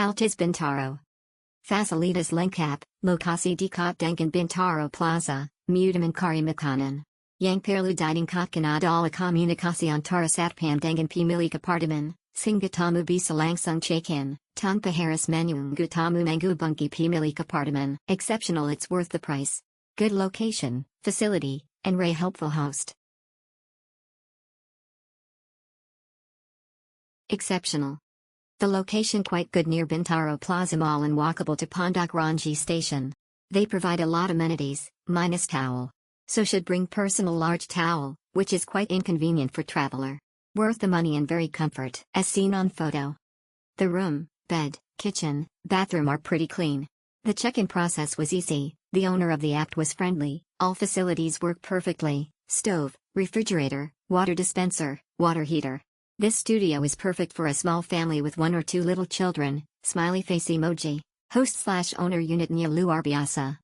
Altiz Bintaro. Fasilitas lengkap, lokasi dekat dengan Bintaro Plaza, mudah mencari makanan. Yang perlu ditingkatkan adalah komunikasi antara satpam dengan pemilik apartemen, sehingga tamu bisa langsung check-in, tanpa harus menunggu tamu menghubungi pemilik apartemen. Exceptional, it's worth the price. Good location, facility, and helpful host. Exceptional. The location quite good near Bintaro Plaza Mall and walkable to Pondok Ranji Station. They provide a lot amenities, minus towel. So should bring personal large towel, which is quite inconvenient for traveler. Worth the money and very comfort, as seen on photo. The room, bed, kitchen, bathroom are pretty clean. The check-in process was easy, the owner of the app was friendly, all facilities work perfectly, stove, refrigerator, water dispenser, water heater. This studio is perfect for a small family with 1 or 2 little children, smiley face emoji. Host/owner unitnya luar biasa.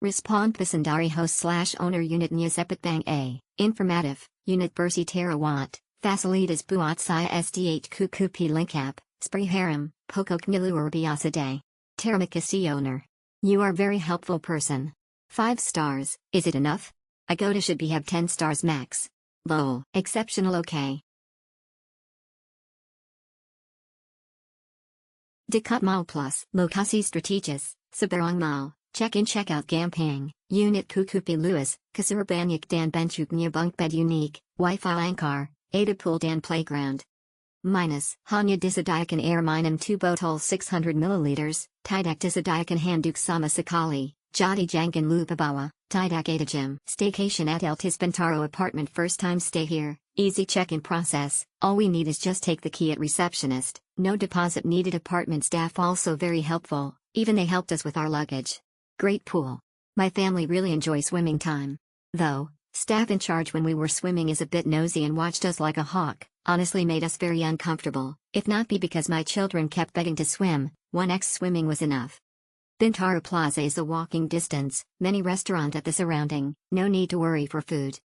Respond dari host/owner unitnya seperti bang A. Informatif, unit bersih terawat, fasilitas buat saya SDH kukupi lengkap, seperti harem, pokoknya luar biasa day. Terima kasih owner. You are very helpful person. 5 stars, is it enough? Agoda should be have 10 stars max. Lol. Exceptional, okay. Dekat Mall Plus, lokasi strategis, seberang mall, check-in check-out gampang, unit kukupi luas, kasur banyak dan bentuknya bunk bed unique, Wi-Fi langkar, ada pool dan playground. Minus, hanya disediakan air minum 2 botol 600 ml, tidak disediakan handuk sama sekali, jadi jangan lupa bawa, tidak ada gym. Staycation at Altiz Bintaro apartment, first time stay here, easy check-in process, all we need is just take the key at receptionist, no deposit needed. Apartment staff also very helpful, even they helped us with our luggage. Great pool. My family really enjoy swimming time. Though, staff in charge when we were swimming is a bit nosy and watched us like a hawk, honestly made us very uncomfortable, if not be because my children kept begging to swim, 1x swimming was enough. Bintaro Plaza is a walking distance, many restaurant at the surrounding, no need to worry for food.